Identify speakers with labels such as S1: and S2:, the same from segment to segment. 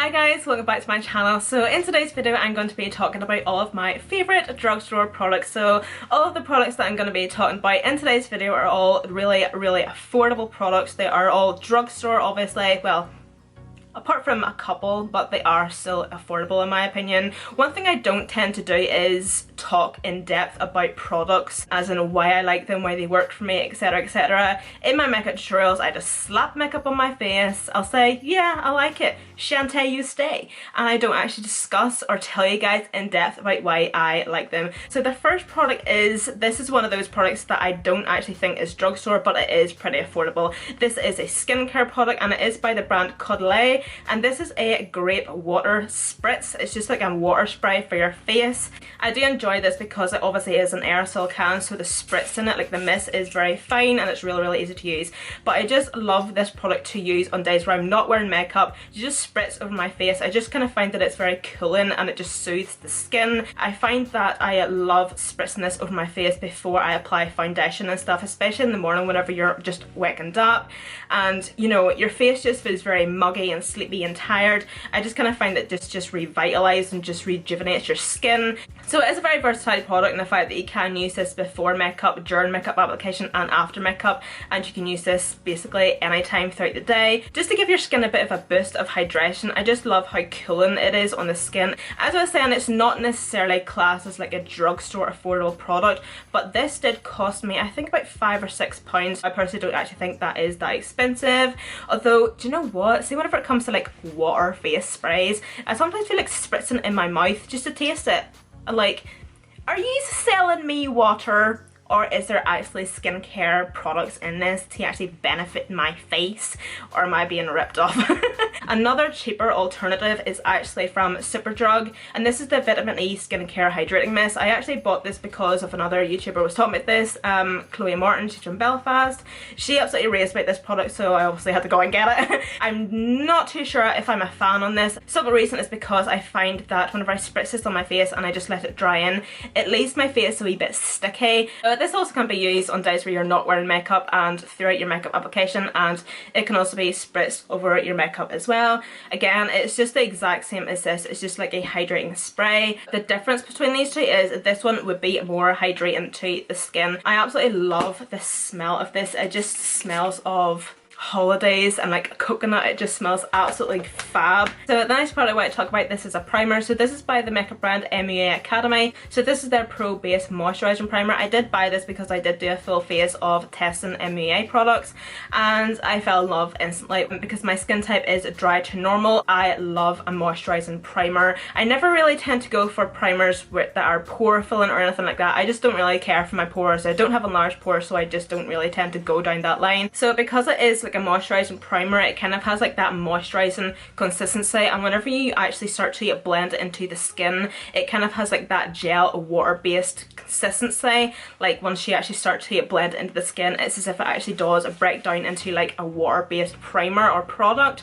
S1: Hi guys, welcome back to my channel. So in today's video I'm going to be talking about all of my favourite drugstore products. So all of the products that I'm going to be talking about in today's video are all really affordable products. They are all drugstore, obviously, well, apart from a couple, but they are still affordable in my opinion. One thing I don't tend to do is talk in depth about products, as in why I like them, why they work for me, etc, etc. In my makeup tutorials I just slap makeup on my face, I'll say yeah I like it, Shantae you stay, and I don't actually discuss or tell you guys in depth about why I like them. So the first product is, this is one of those products that I don't actually think is drugstore, but it is pretty affordable. This is a skincare product and it is by the brand Caudalie, and this is a grape water spritz. It's just like a water spray for your face. I do enjoy this because it obviously is an aerosol can, so the spritz in it, like the mist, is very fine and it's really easy to use. But I just love this product to use on days where I'm not wearing makeup. You just spritz over my face. I just kind of find that it's very cooling and it just soothes the skin. I find that I love spritzing this over my face before I apply foundation and stuff, especially in the morning whenever you're just waking up and you know your face just feels very muggy and sleepy and tired. I just kind of find that this just revitalizes and just rejuvenates your skin. So it is a very versatile product in the fact that you can use this before makeup, during makeup application and after makeup, and you can use this basically anytime throughout the day just to give your skin a bit of a boost of hydration. I just love how cooling it is on the skin. As I was saying, it's not necessarily classed as like a drugstore affordable product, but this did cost me I think about £5 or £6. I personally don't actually think that is that expensive, although do you know what, see whenever it comes to like water face sprays, I sometimes feel like spritzing in my mouth just to taste it. Like, are you selling me water, or is there actually skincare products in this to actually benefit my face, or am I being ripped off? Another cheaper alternative is actually from Superdrug, and this is the Vitamin E Skincare Hydrating Mist. I actually bought this because of another YouTuber was talking about this, Chloe Martin, she's from Belfast. She absolutely raved about this product, so I obviously had to go and get it. I'm not too sure if I'm a fan on this. Some reason is because I find that whenever I spritz this on my face and I just let it dry in, it leaves my face a wee bit sticky. This also can be used on days where you're not wearing makeup and throughout your makeup application, and it can also be spritzed over your makeup as well. Again, it's just the exact same as this, it's just like a hydrating spray. The difference between these two is this one would be more hydrating to the skin. I absolutely love the smell of this. It just smells of holidays and like coconut. It just smells absolutely fab. So the next product I want to talk about, this is a primer. So this is by the makeup brand MUA Academy. So this is their Pro Base Moisturising Primer. I did buy this because I did do a full face of testing MUA products and I fell in love instantly. Because my skin type is dry to normal, I love a moisturising primer. I never really tend to go for primers that are pore filling or anything like that. I just don't really care for my pores. I don't have enlarged pores, so I just don't really tend to go down that line. So because it is like a moisturising primer, it kind of has like that moisturising consistency, and whenever you actually start to blend it into the skin, it kind of has like that gel water based consistency. Like once you actually start to blend it into the skin, it's as if it actually does break down into like a water based primer or product,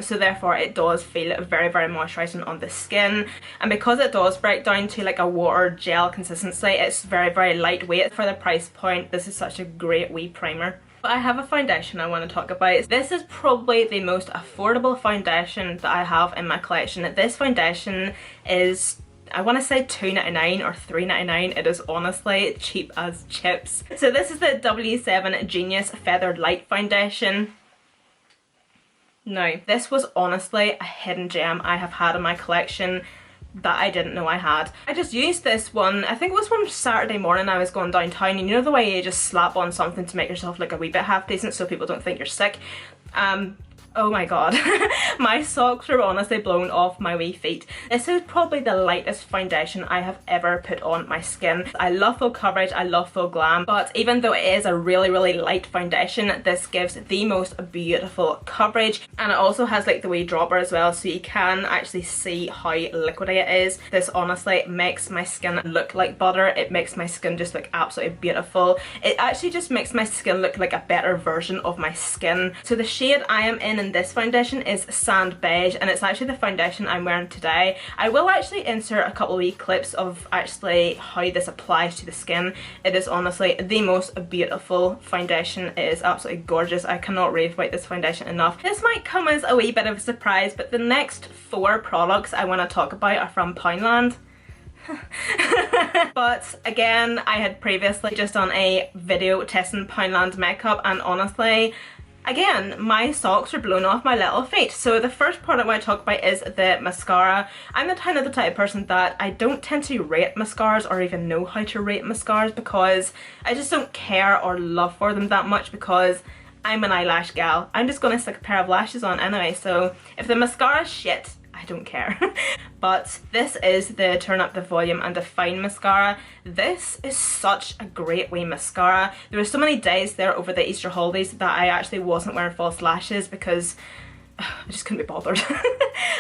S1: so therefore it does feel very moisturising on the skin. And because it does break down to like a water gel consistency, it's very lightweight for the price point. This is such a great wee primer. But I have a foundation I want to talk about. This is probably the most affordable foundation that I have in my collection. This foundation is, I want to say £2.99 or £3.99. It is honestly cheap as chips. So this is the W7 Genius Featherlight Foundation. Now, this was honestly a hidden gem I have had in my collection that I didn't know I had. I just used this one, I think it was one Saturday morning I was going downtown, and you know the way you just slap on something to make yourself look a wee bit half decent so people don't think you're sick? Oh my god, my socks were honestly blown off my wee feet. This is probably the lightest foundation I have ever put on my skin. I love full coverage, I love full glam, but even though it is a really light foundation, this gives the most beautiful coverage, and it also has like the wee dropper as well, so you can actually see how liquidy it is. This honestly makes my skin look like butter. It makes my skin just look absolutely beautiful. It actually just makes my skin look like a better version of my skin. So the shade I am in in this foundation is Sand Beige, and it's actually the foundation I'm wearing today. I will actually insert a couple of wee clips of actually how this applies to the skin. It is honestly the most beautiful foundation. It is absolutely gorgeous. I cannot rave about this foundation enough. This might come as a wee bit of a surprise, but the next 4 products I want to talk about are from Poundland. But again, I had previously just done a video testing Poundland makeup, and honestly, again, my socks are blown off my little feet. So the first product I want to talk about is the mascara. I'm the kind of type of person that I don't tend to rate mascaras or even know how to rate mascaras, because I just don't care or love for them that much, because I'm an eyelash gal. I'm just gonna stick a pair of lashes on anyway, so if the mascara's shit, I don't care. But this is the Turn Up the Volume and Define mascara. This is such a great wee mascara. There were so many days there over the Easter holidays that I actually wasn't wearing false lashes because I just couldn't be bothered.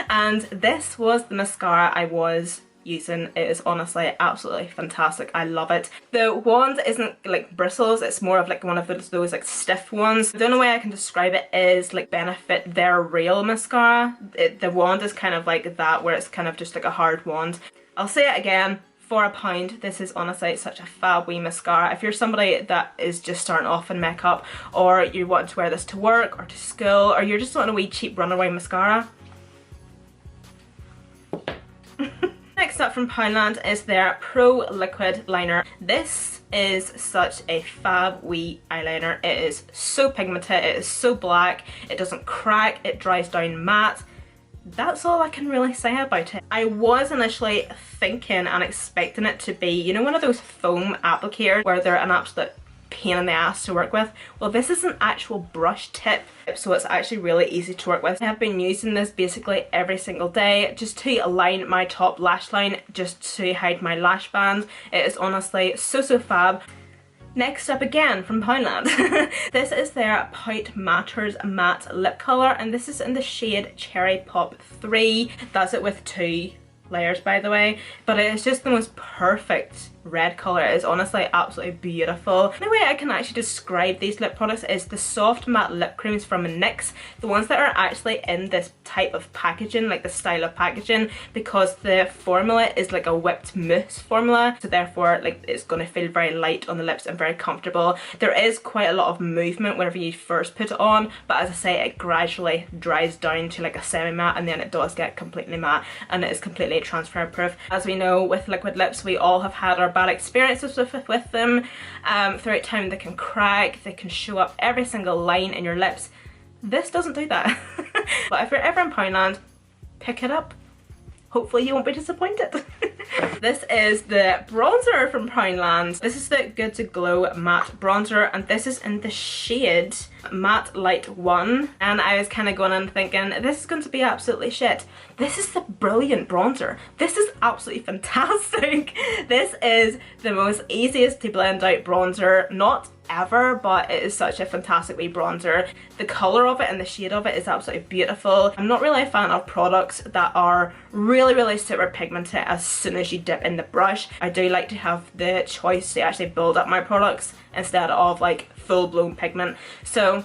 S1: And this was the mascara I was using. It is honestly absolutely fantastic. I love it. The wand isn't like bristles, it's more of like one of those like stiff ones. The only way I can describe it is like Benefit Their Real mascara. The wand is kind of like that, where it's kind of just like a hard wand. I'll say it again, for £1, this is honestly such a fab wee mascara. If you're somebody that is just starting off in makeup, or you want to wear this to work or to school, or you're just wanting a wee cheap runaway mascara. Next up from Poundland is their Pro Liquid Liner. This is such a fab wee eyeliner. It is so pigmented, it is so black, it doesn't crack, it dries down matte. That's all I can really say about it. I was initially thinking and expecting it to be, you know, one of those foam applicators where they're an absolute pain in the ass to work with. Well, this is an actual brush tip, so it's actually really easy to work with. I have been using this basically every single day just to align my top lash line, just to hide my lash band. It is honestly so fab. Next up again from Poundland. This is their Pout Matters Matte Lip Colour, and this is in the shade Cherry Pop 3. That's it with 2 layers, by the way, but it is just the most perfect red colour. It is honestly absolutely beautiful. The way I can actually describe these lip products is the soft matte lip creams from NYX, the ones that are actually in this type of packaging, like the style of packaging, because the formula is like a whipped mousse formula, so therefore like it's going to feel very light on the lips and very comfortable. There is quite a lot of movement whenever you first put it on, but as I say, it gradually dries down to like a semi-matte, and then it does get completely matte, and it is completely transfer proof. As we know, with liquid lips, we all have had our bad experiences with them. Throughout time, they can crack, they can show up every single line in your lips. This doesn't do that. But if you're ever in Poundland, pick it up. Hopefully you won't be disappointed. This is the bronzer from Poundland. This is the Good to Glow matte bronzer, and this is in the shade Matte Light 1. And I was kind of going in thinking, this is going to be absolutely shit. This is the brilliant bronzer. This is absolutely fantastic. This is the most easiest to blend out bronzer, not ever, but it is such a fantastic wee bronzer. The colour of it and the shade of it is absolutely beautiful. I'm not really a fan of products that are really super pigmented as soon as you dip in the brush. I do like to have the choice to actually build up my products instead of like full-blown pigment. So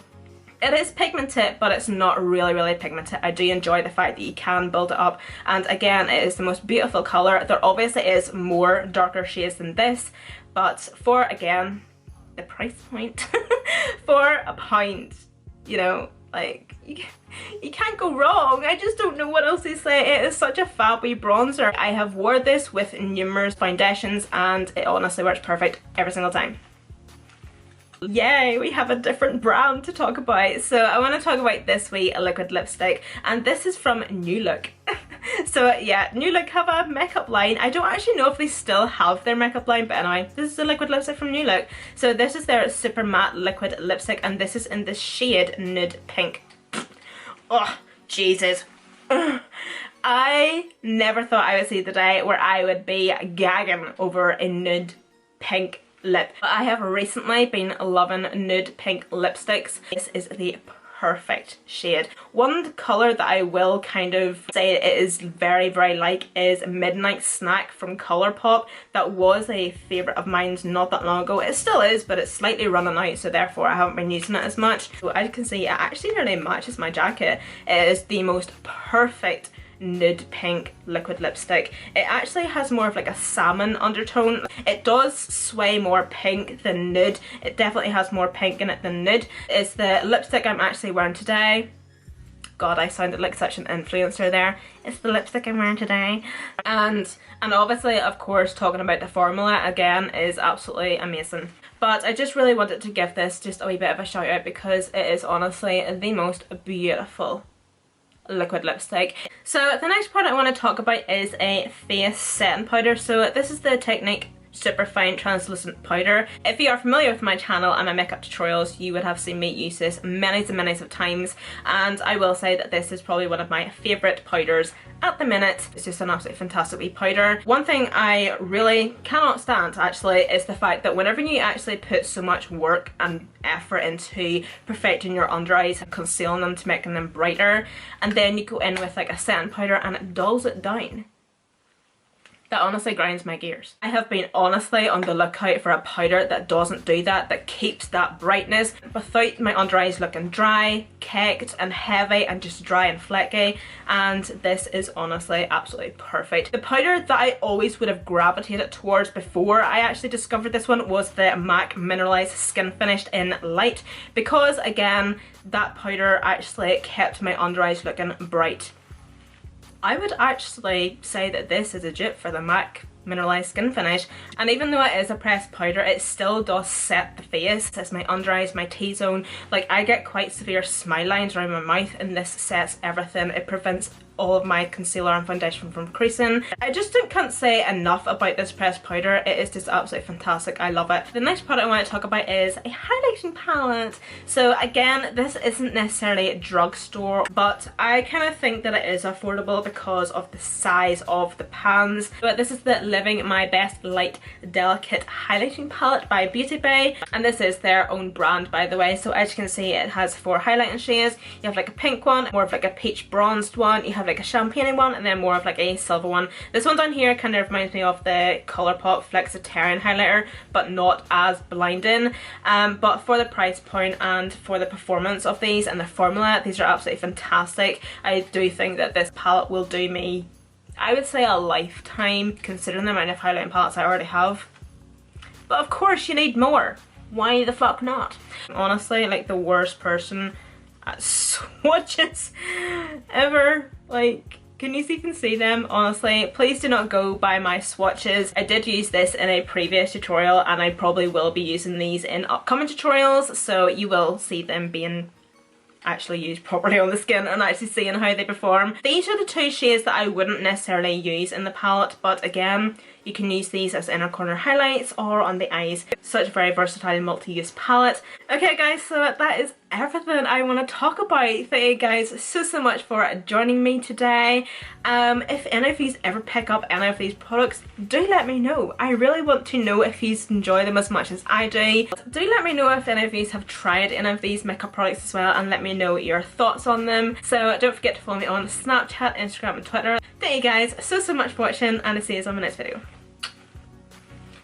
S1: it is pigmented, but it's not really pigmented. I do enjoy the fact that you can build it up, and again, it is the most beautiful colour. There obviously is more darker shades than this, but for, again, the price point, for £1, you know, like, you can't go wrong. I just don't know what else to say. It is such a fab wee bronzer. I have wore this with numerous foundations, and it honestly works perfect every single time. Yay, we have a different brand to talk about. So I want to talk about this wee liquid lipstick, and this is from New Look. So yeah, New Look have a makeup line. I don't actually know if they still have their makeup line, but anyway, this is a liquid lipstick from New Look. So this is their super matte liquid lipstick, and this is in the shade Nude Pink. Oh, Jesus. I never thought I would see the day where I would be gagging over a nude pink lip. I have recently been loving nude pink lipsticks. This is the perfect shade. One colour that I will kind of say it is very, very like is Midnight Snack from Colourpop. That was a favourite of mine not that long ago. It still is, but it's slightly running out, so therefore I haven't been using it as much. So as you can see, it actually nearly matches my jacket. It is the most perfect nude pink liquid lipstick. It actually has more of like a salmon undertone. It does sway more pink than nude. It definitely has more pink in it than nude. It's the lipstick I'm actually wearing today. God, I sounded like such an influencer there. It's the lipstick I'm wearing today. And obviously, of course, talking about the formula again is absolutely amazing. But I just really wanted to give this just a wee bit of a shout out because it is honestly the most beautiful liquid lipstick. So the next product I want to talk about is a face setting powder. So this is the Technic super fine translucent powder. If you are familiar with my channel and my makeup tutorials, you would have seen me use this many and many of times, and I will say that this is probably one of my favourite powders at the minute. It's just an absolutely fantastic wee powder. One thing I really cannot stand actually is the fact that whenever you actually put so much work and effort into perfecting your under eyes and concealing them to making them brighter, and then you go in with like a setting powder and it dulls it down, that honestly grinds my gears. I have been honestly on the lookout for a powder that doesn't do that, that keeps that brightness without my under eyes looking dry, caked and heavy and just dry and flecky, and this is honestly absolutely perfect. The powder that I always would have gravitated towards before I actually discovered this one was the MAC Mineralized Skin Finished in Light, because again, that powder actually kept my under eyes looking bright. I would actually say that this is a dupe for the MAC Mineralized Skin Finish, and even though it is a pressed powder, it still does set the face. It's my under eyes, my T-zone. Like, I get quite severe smile lines around my mouth and this sets everything. It prevents all of my concealer and foundation from creasing. I just can't say enough about this pressed powder. It is just absolutely fantastic. I love it. The next product I want to talk about is a highlighting palette. So again, this isn't necessarily a drugstore, but I kind of think that it is affordable because of the size of the pans. But this is the Living My Best Light Delicate Highlighting Palette by Beauty Bay, and this is their own brand, by the way. So as you can see, it has 4 highlighting shades. You have like a pink one, more of like a peach bronzed one, you have like a champagne one, and then more of like a silver one. This one down here kind of reminds me of the Colourpop Flexitarian highlighter, but not as blinding. But for the price point and for the performance of these and the formula, these are absolutely fantastic. I do think that this palette will do me, I would say, a lifetime, considering the amount of highlighting palettes I already have. But of course you need more. Why the fuck not? Honestly, like the worst person at swatches ever. Like, can you even see them? Honestly, please do not go by my swatches. I did use this in a previous tutorial and I probably will be using these in upcoming tutorials, so you will see them being actually used properly on the skin and actually seeing how they perform. These are the 2 shades that I wouldn't necessarily use in the palette, but again, you can use these as inner corner highlights or on the eyes. Such a very versatile multi-use palette. Okay guys, so that is everything I want to talk about. Thank you guys so much for joining me today. If any of you ever pick up any of these products, do let me know. I really want to know if you enjoy them as much as I do. Do let me know if any of you have tried any of these makeup products as well, and let me know your thoughts on them. So don't forget to follow me on Snapchat, Instagram and Twitter. Thank you guys so much for watching, and I'll see you on my next video.